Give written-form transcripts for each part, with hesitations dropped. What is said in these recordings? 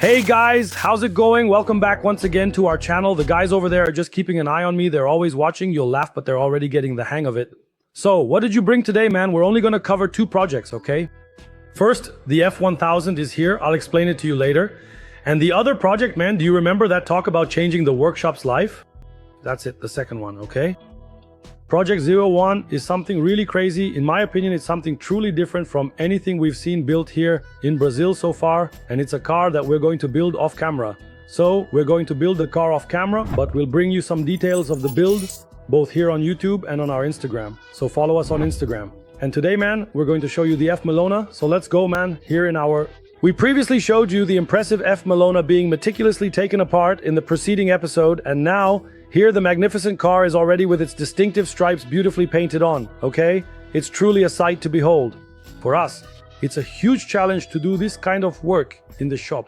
Hey guys, how's it going? Welcome back once again to our channel. The guys over there are just keeping an eye on me. They're always watching. You'll laugh, but they're already getting the hang of it. So, what did you bring today, man? We're only going to cover two projects, okay? First, the F1000 is here. I'll explain it to you later. And the other project, man, do you remember that talk about changing the workshop's life? That's it, the second one, okay? Project 01 is something really crazy. In my opinion, it's something truly different from anything we've seen built here in Brazil so far. And it's a car that we're going to build off camera. So we're going to build the car off camera, but we'll bring you some details of the build, both here on YouTube and on our Instagram. So follow us on Instagram. And today, man, we're going to show you the F Melona. So let's go, man, here in our... We previously showed you the impressive F Melona being meticulously taken apart in the preceding episode. And now... here, the magnificent car is already with its distinctive stripes beautifully painted on, okay? It's truly a sight to behold. For us, it's a huge challenge to do this kind of work in the shop.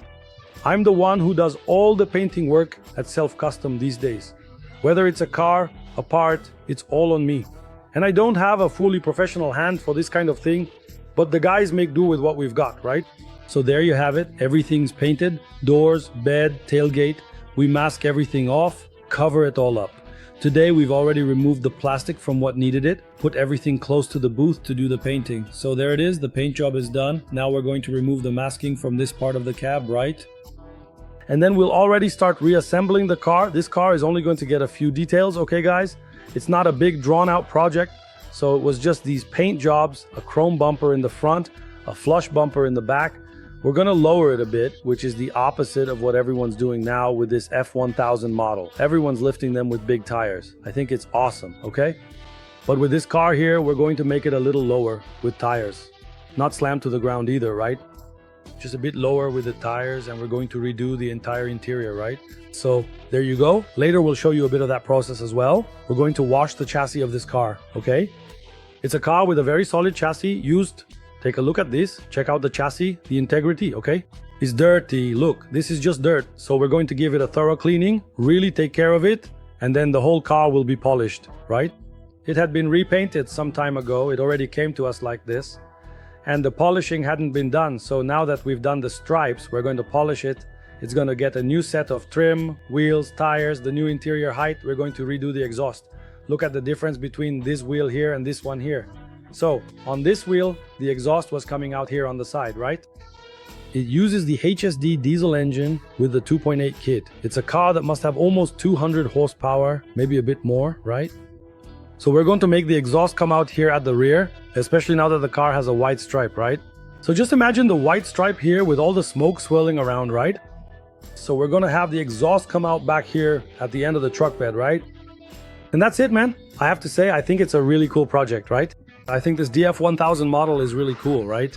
I'm the one who does all the painting work at Self-Custom these days. Whether it's a car, a part, it's all on me. And I don't have a fully professional hand for this kind of thing, but the guys make do with what we've got, right? So there you have it. Everything's painted. Doors, bed, tailgate. We mask everything off. Cover it all up. Today we've already removed the plastic from what needed it, put everything close to the booth to do the painting. So there it is, the paint job is done. Now we're going to remove the masking from this part of the cab, right? And then we'll already start reassembling the car. This car is only going to get a few details, okay guys? It's not a big drawn out project, so it was just these paint jobs, a chrome bumper in the front, a flush bumper in the back. We're going to lower it a bit, which is the opposite of what everyone's doing now with this F1000 model. Everyone's lifting them with big tires. I think it's awesome, okay? But with this car here, we're going to make it a little lower with tires. Not slammed to the ground either, right? Just a bit lower with the tires, and we're going to redo the entire interior, right? So there you go. Later we'll show you a bit of that process as well. We're going to wash the chassis of this car, okay? It's a car with a very solid chassis used. Take a look at this, check out the chassis, the integrity, okay? It's dirty, look, this is just dirt. So we're going to give it a thorough cleaning, really take care of it, and then the whole car will be polished, right? It had been repainted some time ago, it already came to us like this. And the polishing hadn't been done, so now that we've done the stripes, we're going to polish it. It's going to get a new set of trim, wheels, tires, the new interior height. We're going to redo the exhaust. Look at the difference between this wheel here and this one here. So, on this wheel, the exhaust was coming out here on the side, right? It uses the HSD diesel engine with the 2.8 kit. It's a car that must have almost 200 horsepower, maybe a bit more, right? So we're going to make the exhaust come out here at the rear, especially now that the car has a white stripe, right? So just imagine the white stripe here with all the smoke swirling around, right? So we're going to have the exhaust come out back here at the end of the truck bed, right? And that's it, man. I have to say, I think it's a really cool project, right? I think this DF1000 model is really cool, right?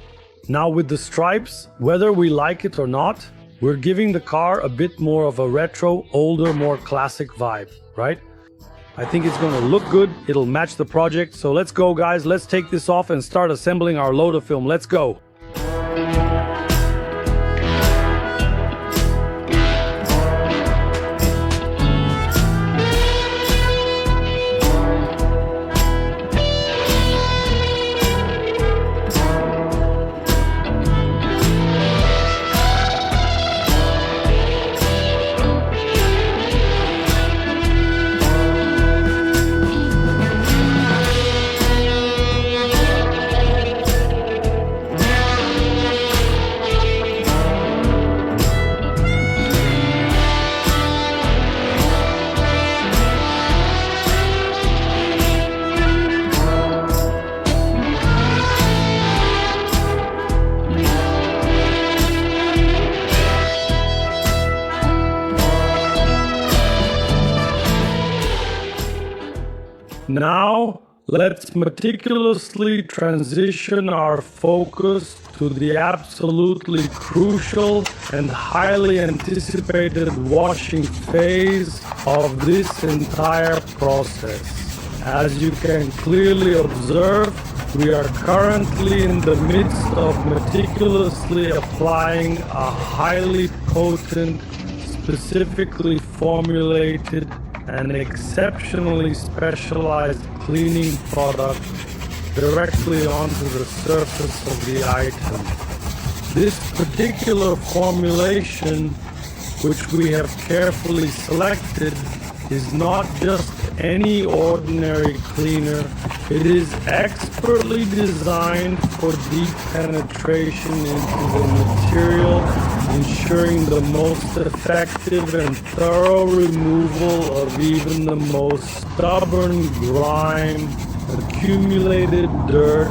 Now with the stripes, whether we like it or not, we're giving the car a bit more of a retro, older, more classic vibe, right? I think it's going to look good. It'll match the project. So let's go, guys. Let's take this off and start assembling our load of film. Let's go. Now, let's meticulously transition our focus to the absolutely crucial and highly anticipated washing phase of this entire process. As you can clearly observe, we are currently in the midst of meticulously applying a highly potent, specifically formulated and exceptionally specialized cleaning product directly onto the surface of the item. This particular formulation, which we have carefully selected, is not just any ordinary cleaner. It is expertly designed for deep penetration into the material, ensuring the most effective and thorough removal of even the most stubborn grime, accumulated dirt,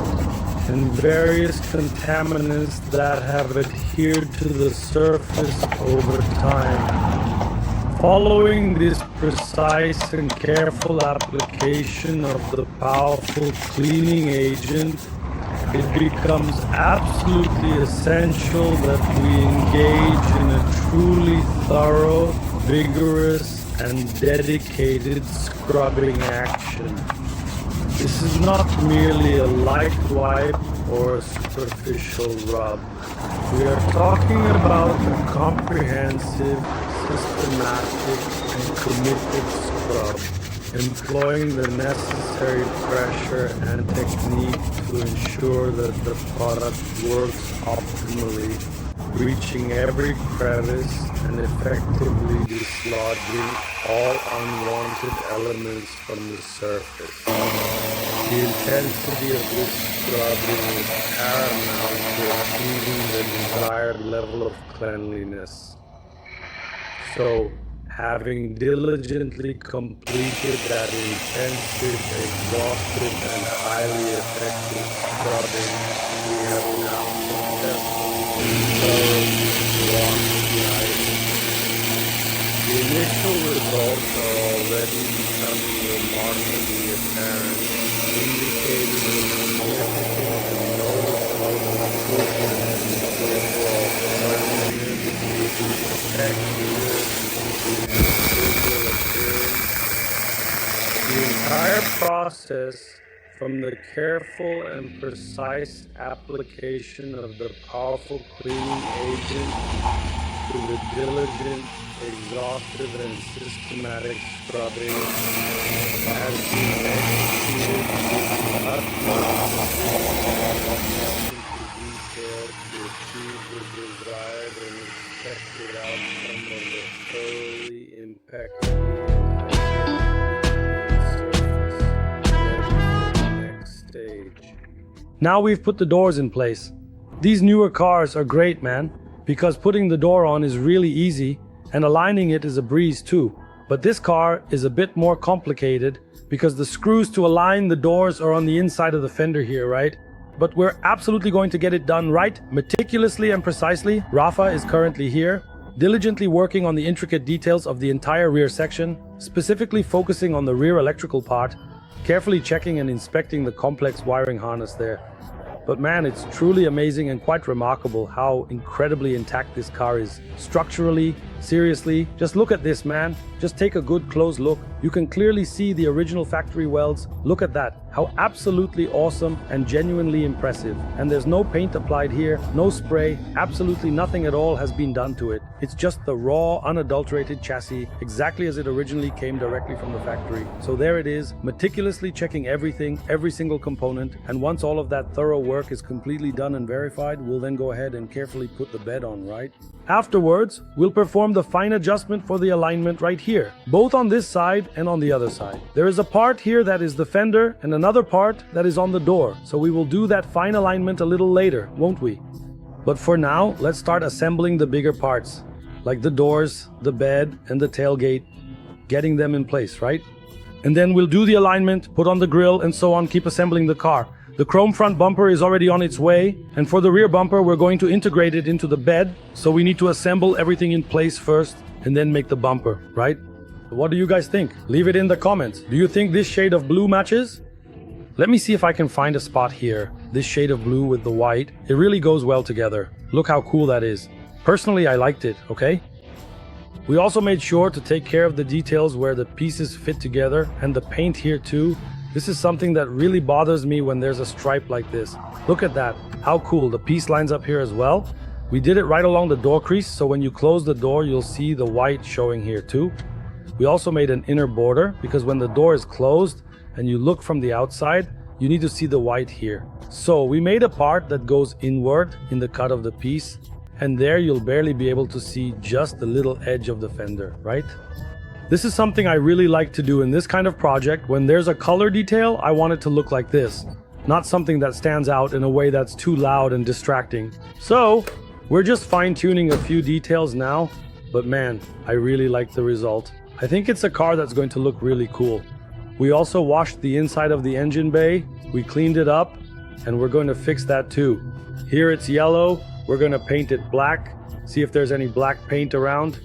and various contaminants that have adhered to the surface over time. Following this precise and careful application of the powerful cleaning agent, it becomes absolutely essential that we engage in a truly thorough, vigorous, and dedicated scrubbing action. This is not merely a light wipe or a superficial rub. We are talking about a comprehensive, systematic, and committed scrub, employing the necessary pressure and technique to ensure that the product works optimally, reaching every crevice and effectively dislodging all unwanted elements from the surface. The intensity of this scrubbing is paramount to achieving the desired level of cleanliness. So, having diligently completed that intensive, exhaustive, and highly effective scrubbing, we have now successfully washed the item. The initial results are already becoming remarkably apparent, indicating a significant and noticeable improvement in the overall cleanliness, texture, the entire process, from the careful and precise application of the powerful cleaning agent to the diligent, exhaustive, and systematic scrubbing, has been executed with the utmost attention to detail to achieve the desired and expected outcome of the thoroughly impeccably stage. Now we've put the doors in place. These newer cars are great, man, because putting the door on is really easy and aligning it is a breeze too. But this car is a bit more complicated because the screws to align the doors are on the inside of the fender here, right? But we're absolutely going to get it done right, meticulously and precisely. Rafa is currently here, diligently working on the intricate details of the entire rear section, specifically focusing on the rear electrical part, carefully checking and inspecting the complex wiring harness there. But man, it's truly amazing and quite remarkable how incredibly intact this car is. Structurally, seriously, just look at this, man. Just take a good close look. You can clearly see the original factory welds. Look at that. How absolutely awesome and genuinely impressive. And there's no paint applied here, no spray, absolutely nothing at all has been done to it. It's just the raw, unadulterated chassis, exactly as it originally came directly from the factory. So there it is, meticulously checking everything, every single component, and once all of that thorough work is completely done and verified, we'll then go ahead and carefully put the bed on, right? Afterwards, we'll perform the fine adjustment for the alignment right here, both on this side and on the other side. There is a part here that is the fender and another part that is on the door, so we will do that fine alignment a little later, won't we? But for now, let's start assembling the bigger parts, like the doors, the bed, and the tailgate, getting them in place, right? And then we'll do the alignment, put on the grille, and so on, keep assembling the car. The chrome front bumper is already on its way, and for the rear bumper we're going to integrate it into the bed, so we need to assemble everything in place first and then make the bumper, right? What do you guys think? Leave it in the comments. Do you think this shade of blue matches? Let me see if I can find a spot here. This shade of blue with the white, it really goes well together. Look how cool that is. Personally, I liked it, okay? We also made sure to take care of the details where the pieces fit together and the paint here too. This is something that really bothers me when there's a stripe like this. Look at that, how cool, the piece lines up here as well. We did it right along the door crease, so when you close the door, you'll see the white showing here too. We also made an inner border, because when the door is closed and you look from the outside, you need to see the white here. So we made a part that goes inward in the cut of the piece, and there you'll barely be able to see just the little edge of the fender, right? This is something I really like to do in this kind of project. When there's a color detail, I want it to look like this, not something that stands out in a way that's too loud and distracting. So we're just fine-tuning a few details now, but man, I really like the result. I think it's a car that's going to look really cool. We also washed the inside of the engine bay, we cleaned it up, and we're going to fix that too. Here it's yellow, we're going to paint it black, see if there's any black paint around.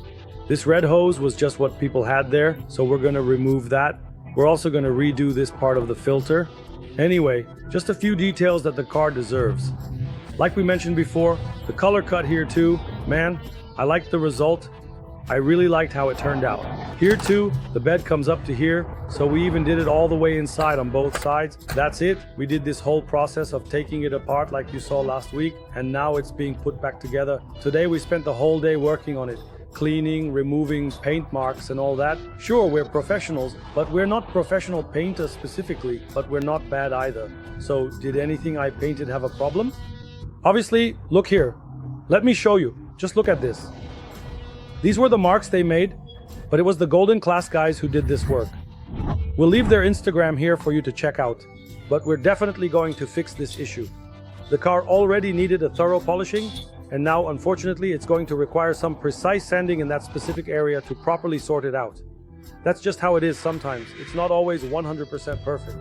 This red hose was just what people had there, so we're going to remove that. We're also going to redo this part of the filter. Anyway, just a few details that the car deserves. Like we mentioned before, the color cut here too, man, I liked the result. I really liked how it turned out. Here too, the bed comes up to here, so we even did it all the way inside on both sides. That's it. We did this whole process of taking it apart like you saw last week, and now it's being put back together. Today we spent the whole day working on it, cleaning, removing paint marks and all that. Sure, we're professionals, but we're not professional painters specifically, but we're not bad either. So did anything I painted have a problem? Obviously, look here. Let me show you. Just look at this. These were the marks they made, but it was the Golden Class guys who did this work. We'll leave their Instagram here for you to check out, but we're definitely going to fix this issue. The car already needed a thorough polishing, and now unfortunately it's going to require some precise sanding in that specific area to properly sort it out. That's just how it is sometimes. It's not always 100% perfect.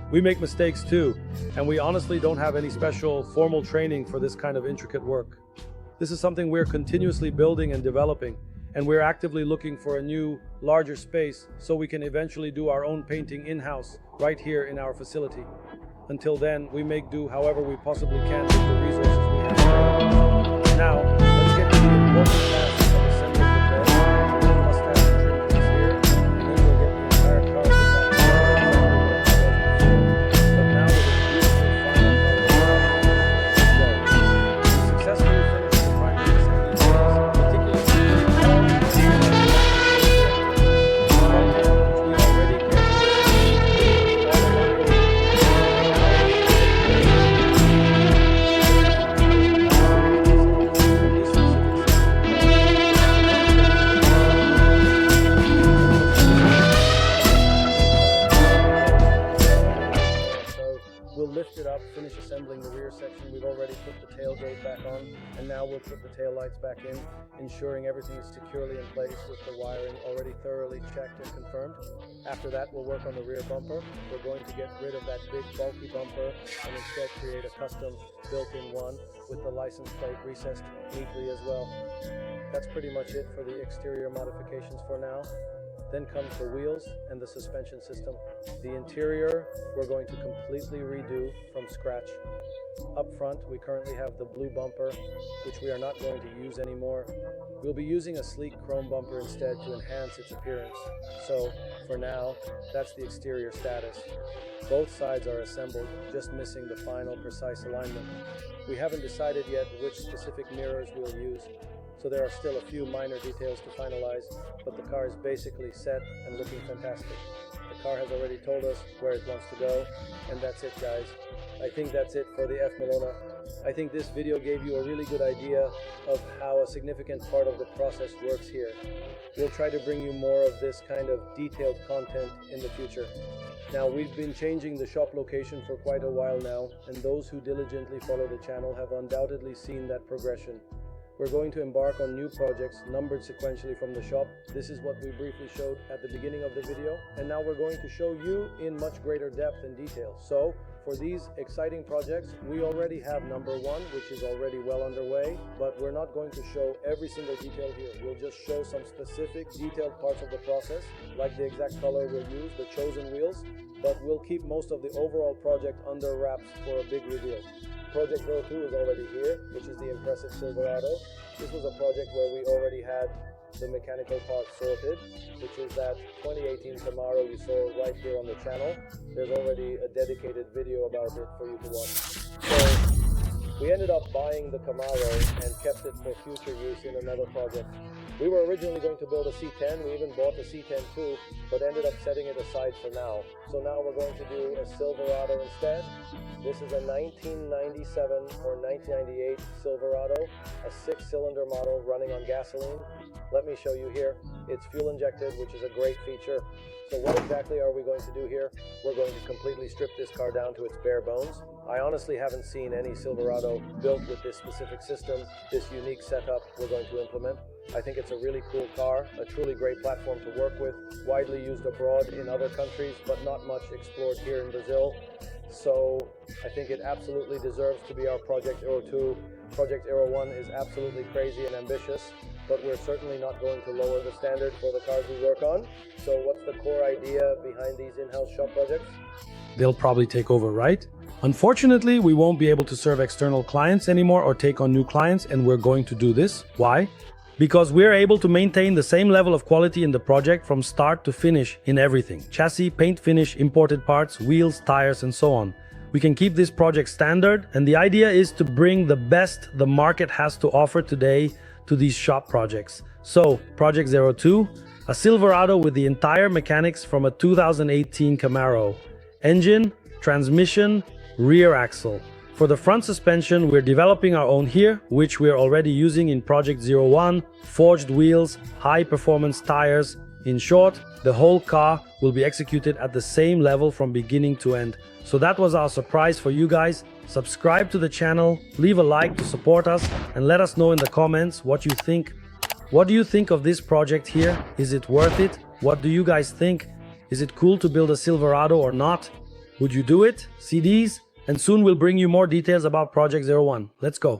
We make mistakes too, and we honestly don't have any special formal training for this kind of intricate work. This is something we're continuously building and developing, and we're actively looking for a new, larger space so we can eventually do our own painting in-house right here in our facility. Until then, we make do however we possibly can with the resources we have. Now, let's get to the important task of assembling the bed. We must have the trim piece here, and then we'll get the entire car designed. But now with a beautiful final color. So, we successfully finished the primary assembly phase, meticulously cleaning all the which we already lift it up, finish assembling the rear section. We've already put the tailgate back on, and now we'll put the tail lights back in, ensuring everything is securely in place with the wiring already thoroughly checked and confirmed. After that, we'll work on the rear bumper. We're going to get rid of that big bulky bumper and instead create a custom built-in one with the license plate recessed neatly as well. That's pretty much it for the exterior modifications for now. Then comes the wheels and the suspension system. The interior we're going to completely redo from scratch. Up front, we currently have the blue bumper, which we are not going to use anymore. We'll be using a sleek chrome bumper instead to enhance its appearance. So, for now, that's the exterior status. Both sides are assembled, just missing the final precise alignment. We haven't decided yet which specific mirrors we'll use, so there are still a few minor details to finalize, but the car is basically set and looking fantastic. The car has already told us where it wants to go, and that's it, guys. I think that's it for the F1000. I think this video gave you a really good idea of how a significant part of the process works here. We'll try to bring you more of this kind of detailed content in the future. Now, we've been changing the shop location for quite a while now, and those who diligently follow the channel have undoubtedly seen that progression. We're going to embark on new projects numbered sequentially from the shop. This is what we briefly showed at the beginning of the video, and now we're going to show you in much greater depth and detail. So, for these exciting projects, we already have number one, which is already well underway, but we're not going to show every single detail here. We'll just show some specific detailed parts of the process, like the exact color we'll use, the chosen wheels, but we'll keep most of the overall project under wraps for a big reveal. Project Row 2 is already here, which is the impressive Silverado. This was a project where we already had the mechanical parts sorted, which is that 2018 Camaro you saw right here on the channel. There's already a dedicated video about it for you to watch. So we ended up buying the Camaro and kept it for future use in another project. We were originally going to build a C10, we even bought a C10 too, but ended up setting it aside for now. So now we're going to do a Silverado instead. This is a 1997 or 1998 Silverado, a 6-cylinder model running on gasoline. Let me show you here. It's fuel injected, which is a great feature. So what exactly are we going to do here? We're going to completely strip this car down to its bare bones. I honestly haven't seen any Silverado built with this specific system, this unique setup we're going to implement. I think it's a really cool car, a truly great platform to work with, widely used abroad in other countries, but not much explored here in Brazil. So I think it absolutely deserves to be our Project Aero 2. Project Aero 1 is absolutely crazy and ambitious, but we're certainly not going to lower the standard for the cars we work on. So what's the core idea behind these in-house shop projects? They'll probably take over, right? Unfortunately, we won't be able to serve external clients anymore or take on new clients, and we're going to do this. Why? Because we're able to maintain the same level of quality in the project from start to finish in everything. Chassis, paint finish, imported parts, wheels, tires, and so on. We can keep this project standard, and the idea is to bring the best the market has to offer today to these shop projects. So, Project 02, a Silverado with the entire mechanics from a 2018 Camaro. Engine, transmission, rear axle. For the front suspension, we're developing our own here, which we're already using in Project 01, forged wheels, high-performance tires. In short, the whole car will be executed at the same level from beginning to end. So that was our surprise for you guys. Subscribe to the channel, leave a like to support us, and let us know in the comments what you think. What do you think of this project here? Is it worth it? What do you guys think? Is it cool to build a Silverado or not? Would you do it? CDs? And soon we'll bring you more details about Project 01. Let's go.